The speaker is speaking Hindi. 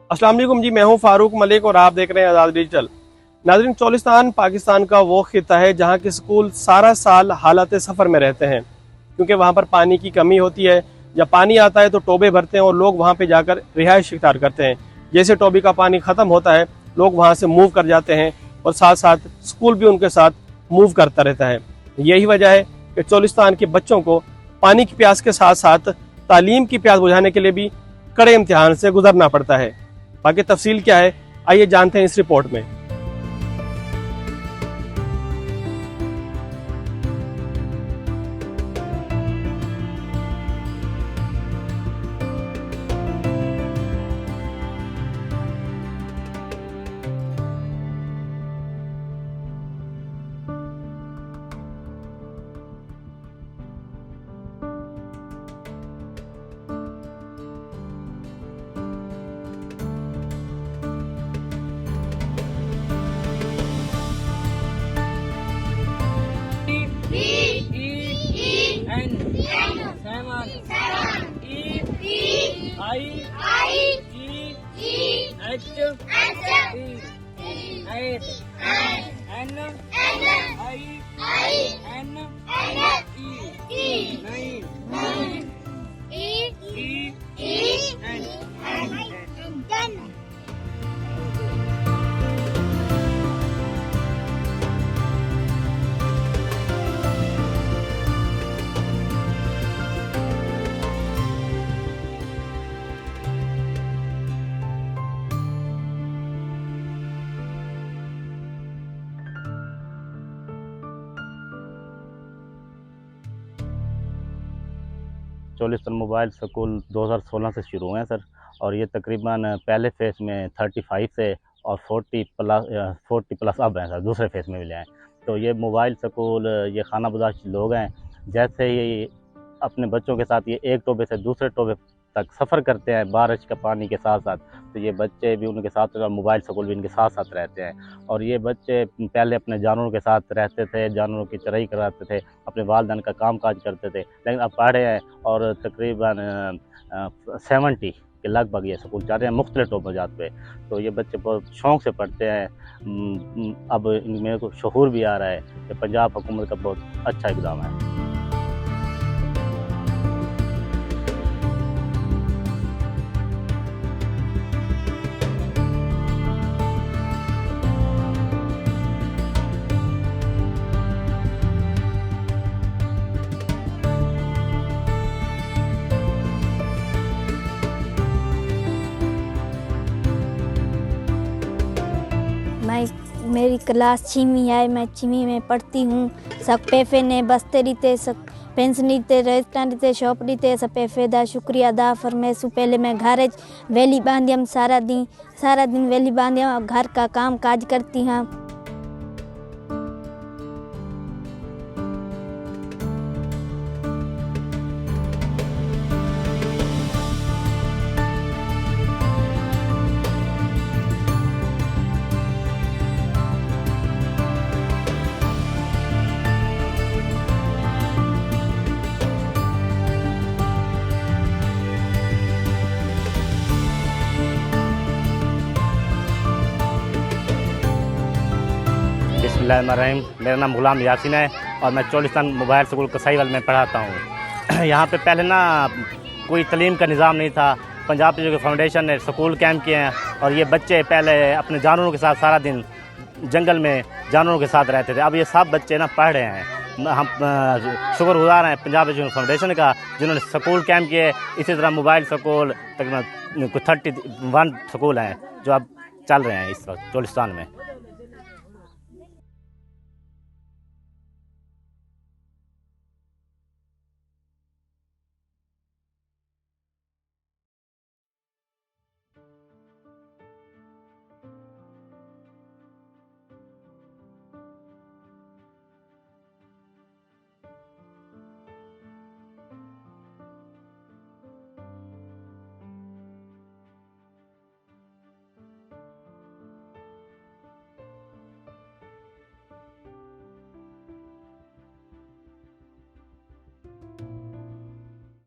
अस्सलाम वालेकुम जी, मैं हूं फारूक मलिक और आप देख रहे हैं आज़ाद डिजिटल। नाज़रीन, चोलिस्तान पाकिस्तान का वो खिता है जहां के स्कूल सारा साल हालत सफ़र में रहते हैं, क्योंकि वहां पर पानी की कमी होती है। जब पानी आता है तो टोबे भरते हैं और लोग वहां पे जाकर रिहाइश इख्तियार करते हैं। जैसे टोबे का पानी ख़त्म होता है, लोग वहां से मूव कर जाते हैं और साथ साथ स्कूल भी उनके साथ मूव करता रहता है। यही वजह है कि चोलिस्तान के बच्चों को पानी की प्यास के साथ साथ तालीम की प्यास बुझाने के लिए भी कड़े इम्तिहान से गुजरना पड़ता है। बाकी तफसील क्या है, आइए जानते हैं इस रिपोर्ट में। चोलिस्तान मोबाइल स्कूल 2016 से शुरू हुए हैं सर, और ये तकरीबन पहले फेज़ में 35 से और 40 प्लस अब हैं सर, दूसरे फेज़ में भी आए। तो ये मोबाइल स्कूल ये खाना बदाश लोग हैं, जैसे ये अपने बच्चों के साथ ये एक टोबे से दूसरे टोबे तक सफ़र करते हैं बारिश का पानी के साथ साथ, तो ये बच्चे भी उनके साथ और मोबाइल स्कूल भी इनके साथ साथ रहते हैं। और ये बच्चे पहले अपने जानवरों के साथ रहते थे, जानवरों की चराई कराते थे, अपने वालिदैन का काम काज करते थे, लेकिन अब पढ़े हैं और तकरीबन 70 के लगभग ये स्कूल चल रहे हैं मुख्तलिफ टोबाजात पे। तो ये बच्चे बहुत शौक़ से पढ़ते हैं। अब मेरे को शऊर भी आ रहा है कि पंजाब हुकूमत का बहुत अच्छा इक़दाम है। मेरी क्लास 6वीं है, मैं 6वीं में पढ़ती हूँ। सब पैफे ने बस्ते रीते सब पेंशन रीते रेस्टोरेंट रीते शॉप रीते सब पैफे दा शुक्रिया अदा फरमेसु। पहले मैं घर वेली बांधियम, सारा दिन वेली बांधियम और घर का काम काज करती हूँ। बिस्मिल्लाहिर्रहमानिर्रहीम। मेरा नाम गुलाम यासीन है और मैं चोलिस्तान मोबाइल स्कूल कसाईवाल में पढ़ाता हूँ। यहाँ पे पहले ना कोई तालीम का निज़ाम नहीं था। पंजाब जो फाउंडेशन ने स्कूल कैंप किए हैं और ये बच्चे पहले अपने जानवरों के साथ सारा दिन जंगल में जानवरों के साथ रहते थे। अब ये सब बच्चे ना पढ़ रहे हैं। हम शुक्रगुजार हैं पंजाब एजुकेशन फाउंडेशन का, जिन्होंने स्कूल कैंप किए। इसी तरह मोबाइल स्कूल तकरीबन 31 स्कूल हैं जो अब चल रहे हैं इस वक्त चोलिस्तान में।